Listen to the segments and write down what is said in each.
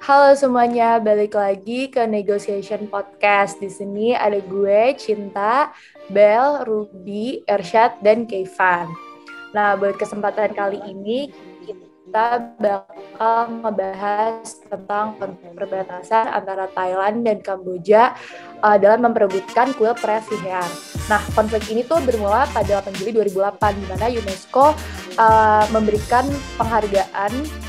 Halo semuanya, balik lagi ke Negotiation Podcast. Di sini ada gue, Cinta, Bel, Ruby, Ersyad, dan Keivan. Nah, buat kesempatan kali ini kita bakal ngebahas tentang perbatasan antara Thailand dan Kamboja dalam memperebutkan kuil Preah Nah, konflik ini tuh bermula pada 8 Juli 2008 di mana UNESCO memberikan penghargaan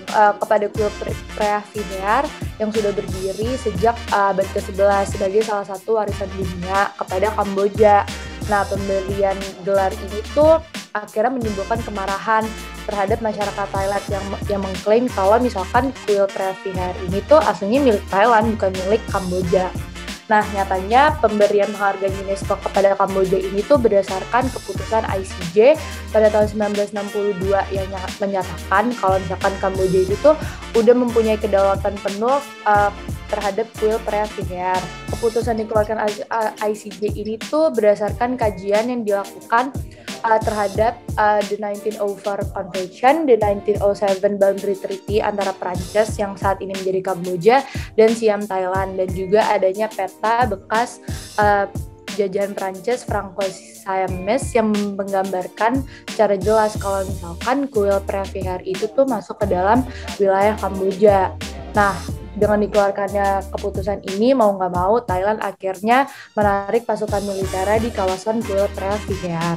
kepada kuil Preah yang sudah berdiri sejak abad ke-11 sebagai salah satu warisan dunia kepada Kamboja. Nah, pemberian gelar ini tuh akhirnya menimbulkan kemarahan terhadap masyarakat Thailand yang mengklaim kalau misalkan kuil Preah ini tuh aslinya milik Thailand, bukan milik Kamboja. Nah, nyatanya pemberian penghargaan UNESCO kepada Kamboja ini tuh berdasarkan keputusan ICJ pada tahun 1962 yang menyatakan kalau misalkan Kamboja itu tuh udah mempunyai kedaulatan penuh terhadap kuil Preah. Keputusan dikeluarkan ICJ ini tuh berdasarkan kajian yang dilakukan terhadap the 1904 Convention, the 1907 Boundary Treaty antara Prancis yang saat ini menjadi Kamboja dan Siam Thailand, dan juga adanya peta bekas jajahan Prancis Franco-Siamese yang menggambarkan secara jelas kalau misalkan kuil Preah itu tuh masuk ke dalam wilayah Kamboja. Nah, dengan dikeluarkannya keputusan ini, mau nggak mau Thailand akhirnya menarik pasukan militer di kawasan kuil Preah.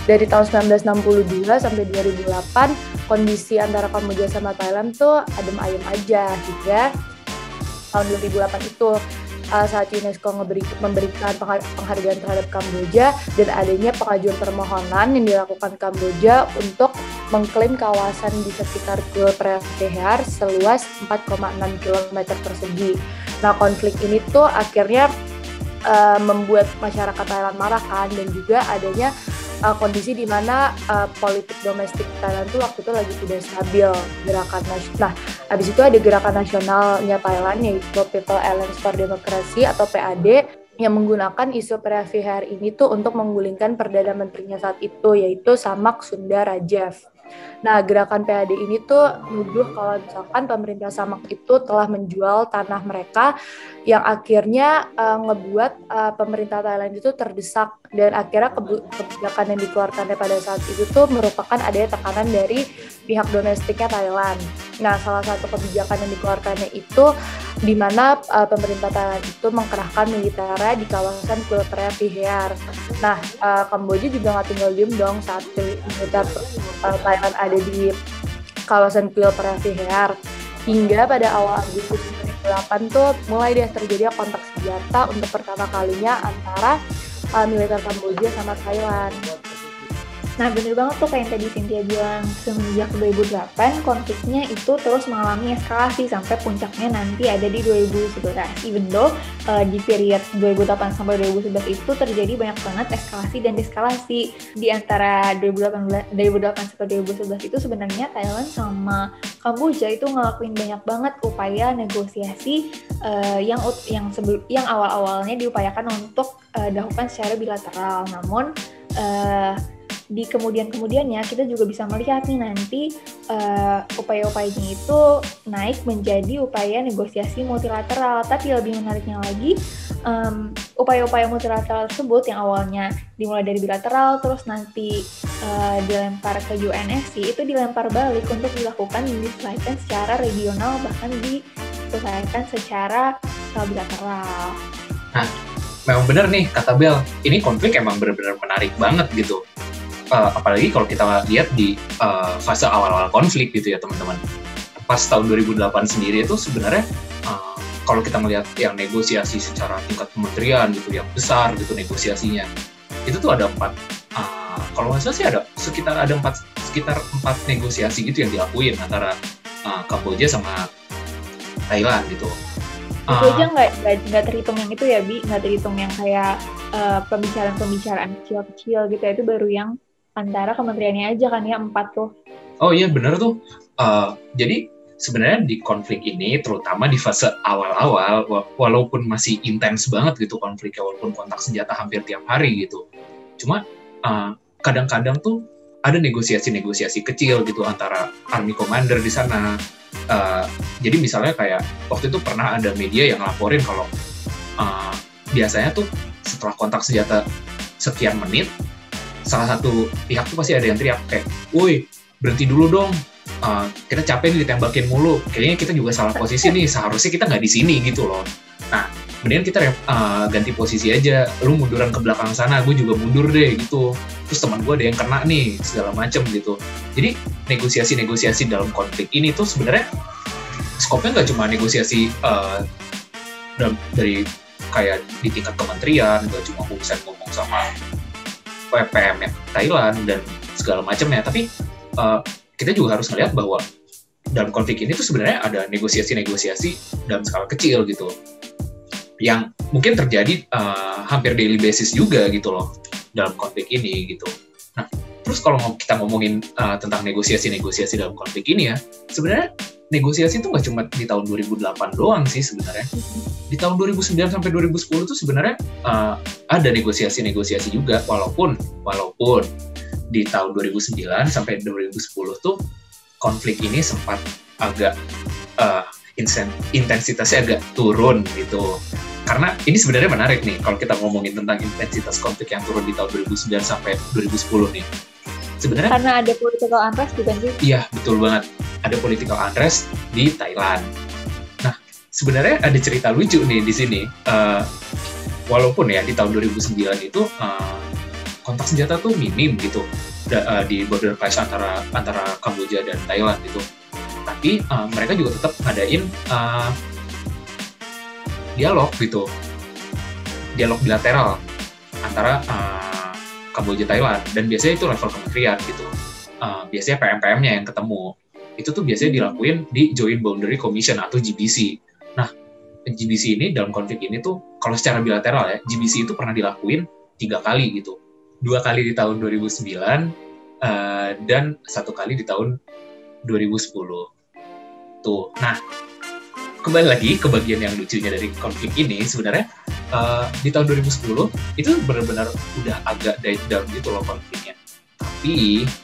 Dari tahun 1962 sampai 2008, kondisi antara Kamboja sama Thailand tuh adem ayem aja, hingga tahun 2008 itu saat UNESCO memberikan penghargaan terhadap Kamboja dan adanya pengajuan permohonan yang dilakukan Kamboja untuk mengklaim kawasan di sekitar kuil Preah seluas 4,6 km persegi. Nah, konflik ini tuh akhirnya membuat masyarakat Thailand marah kan, dan juga adanya kondisi di mana politik domestik Thailand tuh waktu itu lagi tidak stabil. Nah, habis itu ada gerakan nasionalnya Thailand, yaitu People Alliance for Democracy atau PAD, yang menggunakan isu Preah ini tuh untuk menggulingkan Perdana Menterinya saat itu, yaitu Samak Sunda Rajev. Nah, gerakan PAD ini tuh menuduh kalau misalkan pemerintah Samak itu telah menjual tanah mereka, yang akhirnya ngebuat pemerintah Thailand itu terdesak, dan akhirnya kebijakan yang dikeluarkan pada saat itu tuh merupakan adanya tekanan dari pihak domestiknya Thailand. Nah, salah satu kebijakan yang dikeluarkannya itu di mana pemerintah Thailand itu mengkerahkan militer di kawasan kuil Preah. Nah, Kamboja juga nggak tinggal diem dong saat militer Thailand ada di kawasan kuil Preah. Hingga pada awal Agustus 2008 tuh mulai deh terjadi kontak senjata untuk pertama kalinya antara militer Kamboja sama Thailand. Nah, bener banget tuh kayak yang tadi Cynthia bilang, semenjak 2008 konfliknya itu terus mengalami eskalasi sampai puncaknya nanti ada di 2011. Even though di period 2008 sampai 2011 itu terjadi banyak banget eskalasi dan deskalasi. Di antara 2008 sampai 2011 itu sebenarnya Thailand sama Kamboja itu ngelakuin banyak banget upaya negosiasi yang awal-awalnya diupayakan untuk dilakukan secara bilateral. Namun di kemudiannya kita juga bisa melihat nih nanti upaya-upayanya itu naik menjadi upaya negosiasi multilateral. Tapi lebih menariknya lagi, upaya-upaya multilateral tersebut yang awalnya dimulai dari bilateral terus nanti dilempar ke UNSC, itu dilempar balik untuk dilakukan diselesaikan secara regional, bahkan diselesaikan secara bilateral. Nah, memang benar nih kata Bel, ini konflik emang benar-benar menarik banget gitu. Apalagi kalau kita lihat di fase awal-awal konflik gitu ya teman-teman. Pas tahun 2008 sendiri itu sebenarnya kalau kita melihat yang negosiasi secara tingkat kementerian gitu yang besar gitu negosiasinya, itu tuh ada 4 kalau nggak salah sih ada sekitar 4 negosiasi gitu yang dilakuin antara Kamboja sama Thailand gitu. Itu aja nggak terhitung yang itu ya, Bi, nggak terhitung yang kayak pembicaraan kecil-kecil gitu ya, itu baru yang antara kementeriannya aja kan ya, 4 tuh. Oh iya benar tuh. Jadi sebenarnya di konflik ini, terutama di fase awal-awal, walaupun masih intens banget gitu konfliknya, walaupun kontak senjata hampir tiap hari gitu, cuma kadang-kadang tuh ada negosiasi-negosiasi kecil gitu antara army commander di sana. Jadi misalnya kayak waktu itu pernah ada media yang laporin kalau biasanya tuh setelah kontak senjata sekian menit, salah satu pihak tuh pasti ada yang teriak kayak, "Woi, berhenti dulu dong, kita capek nih ditembakin mulu, kayaknya kita juga salah posisi nih, seharusnya kita nggak di sini," gitu loh. Nah, kemudian kita ganti posisi aja, lu munduran ke belakang sana, gue juga mundur deh gitu. Terus teman gue ada yang kena nih, segala macem gitu. Jadi negosiasi-negosiasi dalam konflik ini tuh sebenarnya skopnya nggak cuma negosiasi dari kayak di tingkat kementerian, nggak cuma urusan ngomong sama PM yang Thailand dan segala macamnya, tapi kita juga harus melihat bahwa dalam konflik ini tuh sebenarnya ada negosiasi-negosiasi dalam skala kecil gitu, yang mungkin terjadi hampir daily basis juga gitu loh dalam konflik ini gitu. Nah, terus kalau kita ngomongin tentang negosiasi-negosiasi dalam konflik ini ya, sebenarnya negosiasi itu nggak cuma di tahun 2008 doang sih sebenarnya. Di tahun 2009 sampai 2010 tuh sebenarnya ada negosiasi-negosiasi juga, walaupun di tahun 2009 sampai 2010 tuh konflik ini sempat agak intensitasnya agak turun gitu. Karena ini sebenarnya menarik nih kalau kita ngomongin tentang intensitas konflik yang turun di tahun 2009 sampai 2010 nih. Sebenarnya karena ada political unrest bukan sih? Iya, betul banget. Ada political unrest di Thailand. Nah, sebenarnya ada cerita lucu nih di sini. Walaupun ya di tahun 2009 itu kontak senjata tuh minim gitu di border clash antara Kamboja dan Thailand gitu. Tapi mereka juga tetap ngadain dialog gitu, dialog bilateral antara Kamboja Thailand, dan biasanya itu level kementerian gitu. Biasanya PM-PM-nya yang ketemu. Itu tuh biasanya dilakuin di Joint Boundary Commission atau GBC. Nah, GBC ini dalam konflik ini tuh kalau secara bilateral ya, GBC itu pernah dilakuin 3 kali gitu. 2 kali di tahun 2009 dan 1 kali di tahun 2010. Tuh. Nah, kembali lagi ke bagian yang lucunya dari konflik ini, sebenarnya di tahun 2010 itu benar-benar udah agak died down gitu loh konfliknya.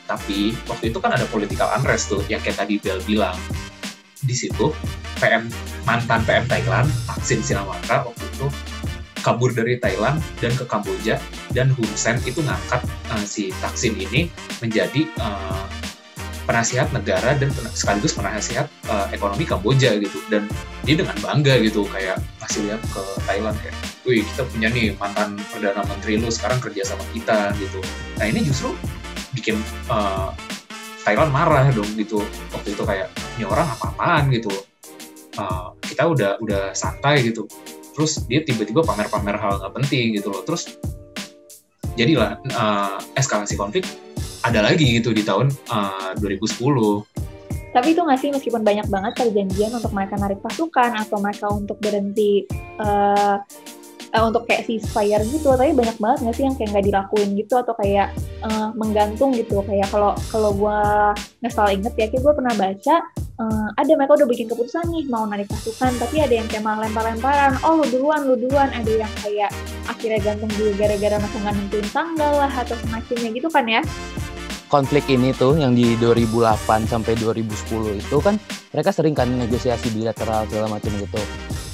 Tapi waktu itu kan ada political unrest tuh yang kayak tadi Bel bilang. Di situ mantan PM Thailand, Thaksin Shinawatra waktu itu kabur dari Thailand dan ke Kamboja, dan Hun Sen itu ngangkat si Thaksin ini menjadi penasihat negara dan sekaligus penasihat ekonomi Kamboja gitu. Dan dia dengan bangga gitu kayak ngasih lihat ke Thailand kayak, "Wih, kita punya nih mantan Perdana Menteri lu sekarang kerja sama kita," gitu. Nah, ini justru bikin Thailand marah dong gitu. Waktu itu kayak, ini orang apa-apaan gitu. Kita udah santai gitu. Terus dia tiba-tiba pamer-pamer hal nggak penting gitu loh. Terus jadilah eskalasi konflik ada lagi gitu di tahun 2010. Tapi itu nggak sih, meskipun banyak banget perjanjian untuk mereka narik pasukan atau mereka untuk berhenti untuk kayak ceasefire gitu, tapi banyak banget nggak sih yang kayak nggak dilakuin gitu, atau kayak menggantung gitu. Kayak kalau gue nggak salah inget ya, kayak gue pernah baca ada mereka udah bikin keputusan nih mau narik pasukan, tapi ada yang kayak malah lempar-lemparan, "Oh lu duluan," ada yang kayak akhirnya gantung juga gara-gara mereka nggak nentuin tanggal lah atau semacamnya gitu kan ya. Konflik ini tuh yang di 2008 sampai 2010 itu kan mereka sering kan negosiasi bilateral segala macam gitu.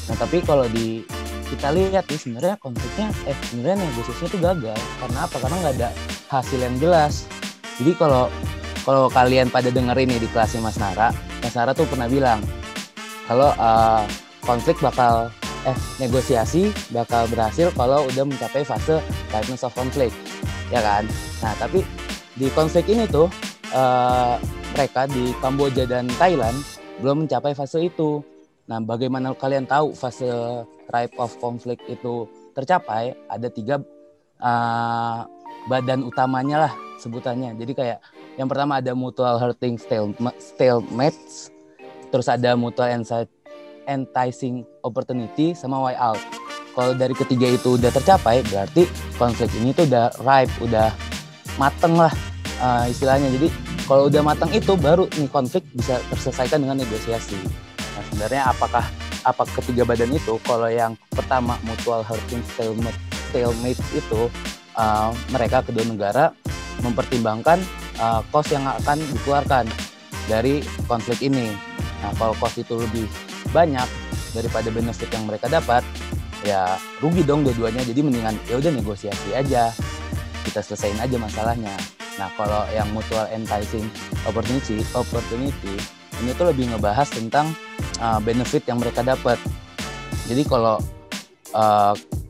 Nah, tapi kalau kita lihat nih sebenarnya konfliknya sebenarnya negosiasinya tuh gagal. Karena apa? Karena nggak ada hasil yang jelas. Jadi kalau kalian pada dengerin nih di kelasnya Mas Nara tuh pernah bilang kalau konflik bakal negosiasi bakal berhasil kalau udah mencapai fase tightness of conflict, ya kan? Nah, tapi di konflik ini tuh mereka di Kamboja dan Thailand belum mencapai fase itu. Nah, bagaimana kalian tahu fase ripe of conflict itu tercapai? Ada 3 badan utamanya lah sebutannya. Jadi kayak yang pertama ada mutual hurting stalemates, terus ada mutual enticing opportunity, sama way out. Kalau dari ketiga itu udah tercapai, berarti konflik ini tuh udah ripe, udah mateng lah istilahnya. Jadi kalau udah mateng itu baru nih konflik bisa terselesaikan dengan negosiasi. Nah, sebenarnya apa ketiga badan itu? Kalau yang pertama mutual hurting stalemates itu mereka kedua negara mempertimbangkan cost yang akan dikeluarkan dari konflik ini. Nah, kalau cost itu lebih banyak daripada benefit yang mereka dapat, ya rugi dong dua-duanya. Jadi mendingan ya udah negosiasi aja, kita selesain aja masalahnya. Nah, kalau yang mutual enticing opportunity ini tuh lebih ngebahas tentang benefit yang mereka dapat. Jadi kalau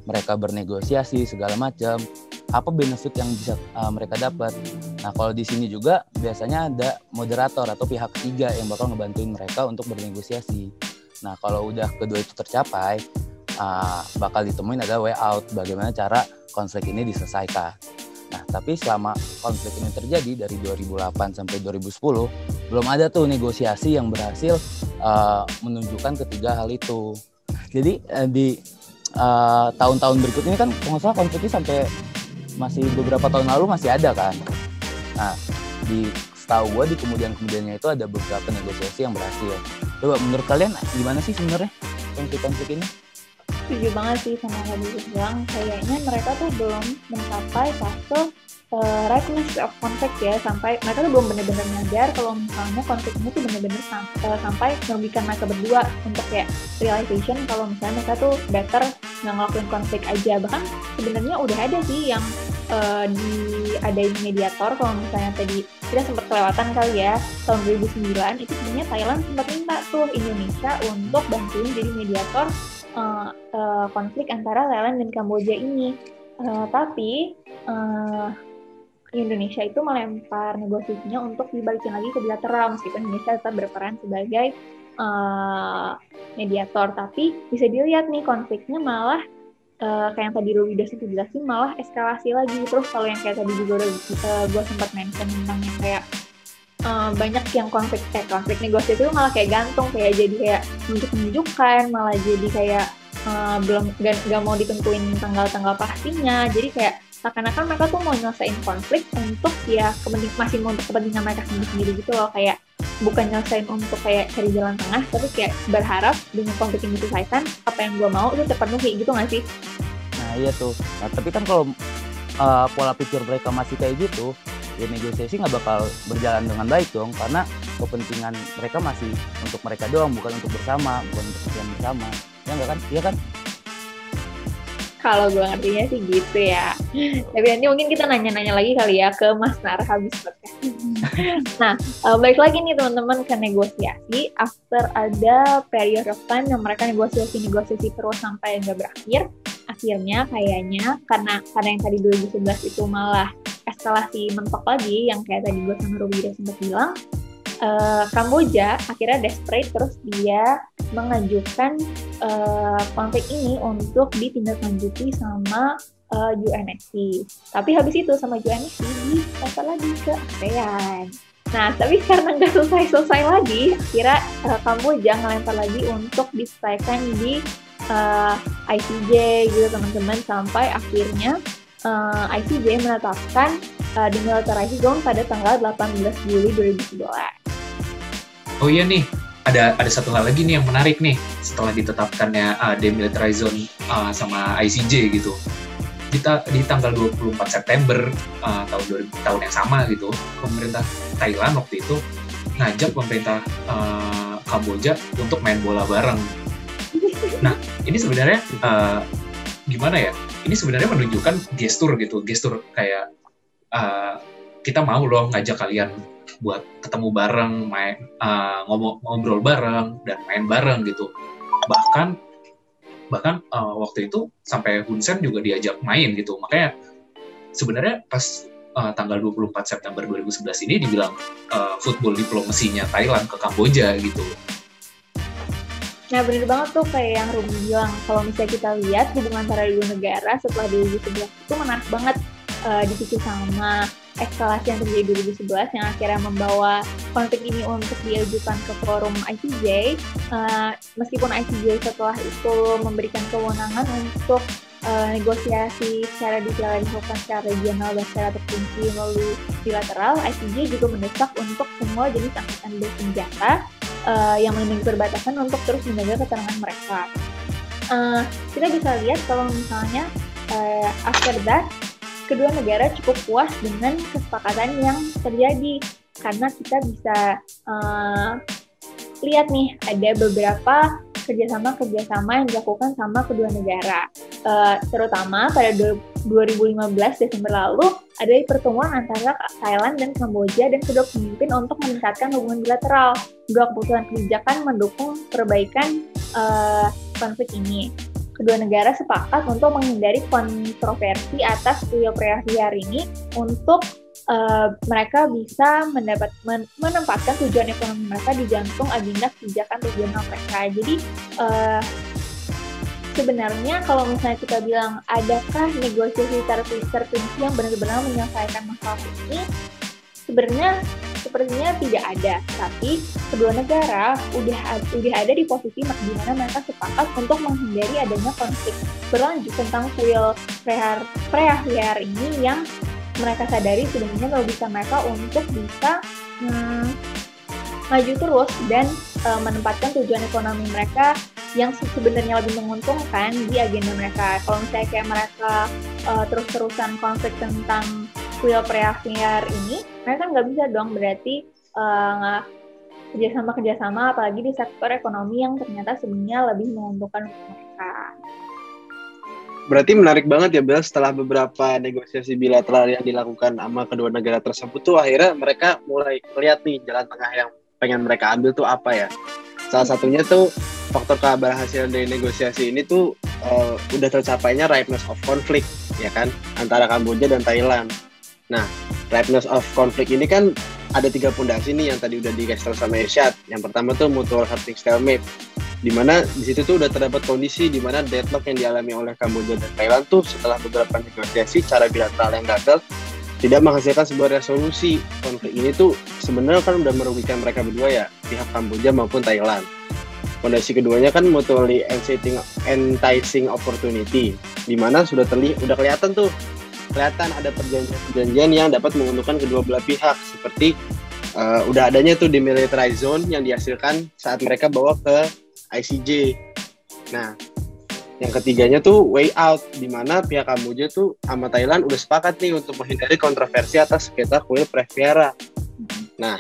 mereka bernegosiasi segala macam, apa benefit yang bisa mereka dapat. Nah, kalau di sini juga biasanya ada moderator atau pihak ketiga yang bakal ngebantuin mereka untuk bernegosiasi. Nah, kalau udah kedua itu tercapai, bakal ditemuin ada way out, bagaimana cara konflik ini diselesaikan. Nah, tapi selama konflik ini terjadi dari 2008 sampai 2010, belum ada tuh negosiasi yang berhasil menunjukkan ketiga hal itu. Jadi di tahun-tahun berikut ini kan kalau nggak salah konfliknya sampai masih beberapa tahun lalu masih ada kan. Nah, setahu gue di kemudiannya itu ada beberapa negosiasi yang berhasil. Coba menurut kalian gimana sih sebenarnya konflik-konflik ini? Setuju banget sih sama yang tadi bilang, kayaknya mereka tuh belum mencapai fase ripeness of conflict ya, sampai mereka tuh belum benar-benar nyadar kalau misalnya konflik ini tuh benar-benar sampai merugikan mereka berdua, untuk kayak realization kalau misalnya mereka tuh better nggak ngelakuin konflik aja. Bahkan sebenarnya udah ada sih yang diadain mediator. Kalau misalnya tadi kita sempat kelewatan kali ya, tahun 2009 itu sebenarnya Thailand sempat minta tuh Indonesia untuk bantuin jadi mediator konflik antara Thailand dan Kamboja ini. Tapi Indonesia itu melempar negosiasinya untuk dibalikin lagi ke bilateral, meskipun Indonesia tetap berperan sebagai mediator. Tapi bisa dilihat nih konfliknya malah kayak yang tadi Ruby udah sempat jelasin, malah eskalasi lagi. Terus kalau yang kayak tadi juga gue sempat mention tentang yang kayak banyak yang konflik negosiasi itu malah kayak gantung, kayak jadi kayak menunjukkan, malah jadi kayak belum gak mau ditentuin tanggal-tanggal pastinya. Jadi kayak seakan-akan mereka tuh mau nyelesain konflik untuk ya masih untuk kepentingan mereka sendiri gitu loh, kayak bukan nyelesain untuk kayak cari jalan tengah, tapi kayak berharap dengan konflik ini diselesaikan apa yang gue mau itu terpenuhi gitu nggak sih? Nah iya tuh. Nah, tapi kan kalau pola pikir mereka masih kayak gitu, ya negosiasi nggak bakal berjalan dengan baik dong, karena kepentingan mereka masih untuk mereka doang, bukan untuk bersama, bukan untuk kepentingan bersama. Ya nggak kan? Iya kan? Kalau gue ngertinya sih gitu ya. Tapi nanti mungkin kita nanya-nanya lagi kali ya ke Mas Nar habis podcast. Nah, balik lagi nih teman-teman ke negosiasi. After ada period of time yang mereka negosiasi terus sampai nggak berakhir, akhirnya kayaknya karena yang tadi 2011 itu malah eskalasi mentok lagi, yang kayak tadi gue sama Ruby udah sempat bilang, Kamboja akhirnya desperate, terus dia mengajukan konflik ini untuk ditindaklanjuti sama UNSC. Tapi habis itu sama UNSC dilempar lagi ke ASEAN. Nah, tapi karena nggak selesai lagi, akhirnya Kamboja ngelempar lagi untuk diselesaikan di ICJ gitu teman-teman, sampai akhirnya ICJ menetapkan demilitarized zone pada tanggal 18 Juli 2011. Oh iya nih, ada satu hal lagi nih yang menarik nih setelah ditetapkannya demilitarized zone sama ICJ gitu. Di tanggal 24 September tahun yang sama gitu, pemerintah Thailand waktu itu ngajak pemerintah Kamboja untuk main bola bareng. Nah, ini sebenarnya gimana ya? Ini sebenarnya menunjukkan gestur kayak kita mau loh ngajak kalian buat ketemu bareng, main ngobrol bareng dan main bareng gitu. Bahkan waktu itu sampai Hun Sen juga diajak main gitu. Makanya sebenarnya pas tanggal 24 September 2011 ini dibilang football diplomasinya Thailand ke Kamboja gitu. Nah, bener banget tuh kayak yang Ruby bilang, kalau misalnya kita lihat hubungan antara dua negara setelah 2011 itu menarik banget, dipicu sama eskalasi yang terjadi 2011 yang akhirnya membawa konflik ini untuk diajukan ke forum ICJ. Meskipun ICJ setelah itu memberikan kewenangan untuk negosiasi secara detail dilakukan secara regional dan secara terperinci melalui bilateral, ICJ juga mendesak untuk semua jenis angkatan bersenjata yang melindungi perbatasan untuk terus menjaga ketenangan mereka. Kita bisa lihat kalau misalnya after that, kedua negara cukup puas dengan kesepakatan yang terjadi, karena kita bisa lihat nih ada beberapa kerjasama yang dilakukan sama kedua negara. Terutama pada 2015 Desember lalu ada pertemuan antara Thailand dan Kamboja dan kedua pemimpin untuk meningkatkan hubungan bilateral. Dua keputusan kebijakan mendukung perbaikan konflik ini. Kedua negara sepakat untuk menghindari kontroversi atas kuil Preah-Vihear ini untuk mereka bisa menempatkan tujuan ekonomi mereka di jantung agenda kebijakan regional mereka. Jadi sebenarnya kalau misalnya kita bilang adakah negosiasi tertentu yang benar-benar menyelesaikan masalah ini, sebenarnya sepertinya tidak ada. Tapi kedua negara udah ada di posisi di mana mereka sepakat untuk menghindari adanya konflik berlanjut tentang kuil Preah-Vihear ini yang mereka sadari sebenarnya kalau bisa mereka untuk bisa maju terus dan menempatkan tujuan ekonomi mereka yang sebenarnya lebih menguntungkan di agenda mereka. Kalau misalnya kayak mereka terus-terusan konflik tentang kuil Preah-Vihear ini, mereka nggak bisa dong berarti kerjasama apalagi di sektor ekonomi yang ternyata sebenarnya lebih menguntungkan untuk mereka. Berarti menarik banget ya Bel, setelah beberapa negosiasi bilateral yang dilakukan sama kedua negara tersebut tuh akhirnya mereka mulai lihat nih jalan tengah yang pengen mereka ambil tuh apa ya. Salah satunya tuh faktor keberhasilan dari negosiasi ini tuh udah tercapainya ripeness of conflict ya kan antara Kamboja dan Thailand. Nah, ripeness of conflict ini kan ada 3 pondasi nih yang tadi udah dikasih tahu sama Irsyad. Yang pertama tuh mutual hurting stalemate, di mana di situ tuh udah terdapat kondisi di mana deadlock yang dialami oleh Kamboja dan Thailand tuh setelah beberapa negosiasi cara bilateral yang gagal tidak menghasilkan sebuah resolusi. Konflik ini tuh sebenarnya kan udah merugikan mereka berdua ya, pihak Kamboja maupun Thailand. Fondasi keduanya kan mutually enticing opportunity, di mana sudah kelihatan ada perjanjian yang dapat menguntungkan kedua belah pihak, seperti udah adanya tuh demilitarized zone yang dihasilkan saat mereka bawa ke ICJ. Nah, yang ketiganya tuh way out, di mana pihak Kamboja tuh sama Thailand udah sepakat nih untuk menghindari kontroversi atas sengketa kuil Preah-Vihear. Nah,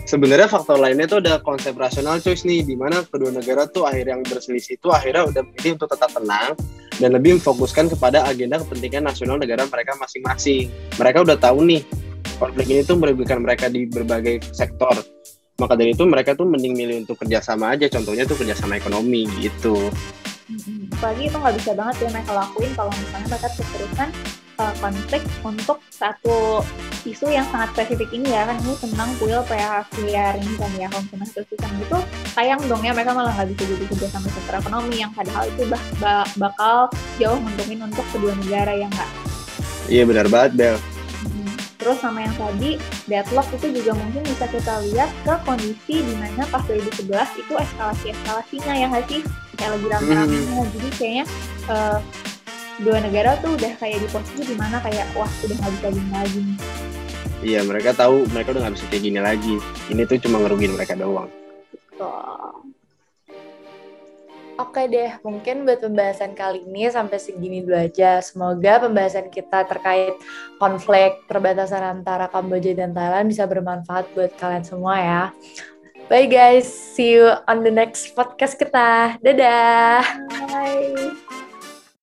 sebenarnya faktor lainnya tuh ada konsep rational choice nih, di mana kedua negara tuh yang berselisih itu akhirnya udah memilih untuk tetap tenang dan lebih memfokuskan kepada agenda kepentingan nasional negara mereka masing-masing. Mereka udah tahu nih konflik ini tuh merugikan mereka di berbagai sektor. Maka dari itu mereka tuh mending milih untuk kerjasama aja, contohnya tuh kerjasama ekonomi gitu. Apalagi itu nggak bisa banget ya mereka lakuin kalau misalnya mereka terus-terusan konflik untuk satu isu yang sangat spesifik ini ya, kan ini tentang kuil Preah-Vihear ini kan ya. Kalau misalnya terus-terusan gitu, sayang dong ya mereka malah nggak bisa jadi kerjasama sektor ekonomi yang padahal itu bakal jauh menguntungin untuk kedua negara, ya nggak? Iya benar banget Bel. Terus sama yang tadi, deadlock itu juga mungkin bisa kita lihat ke kondisi di mana pas 2011 itu eskalasinya ya nggak sih? Kayak lagi rame-ramenya. Jadi kayaknya dua negara tuh udah kayak di posisi di mana kayak wah udah nggak bisa gini lagi nih. Iya, mereka tahu mereka udah nggak bisa kayak gini lagi. Ini tuh cuma ngerugiin mereka doang. Oke deh, mungkin buat pembahasan kali ini sampai segini dulu aja. Semoga pembahasan kita terkait konflik perbatasan antara Kamboja dan Thailand bisa bermanfaat buat kalian semua ya. Bye guys, see you on the next podcast kita. Dadah! Bye!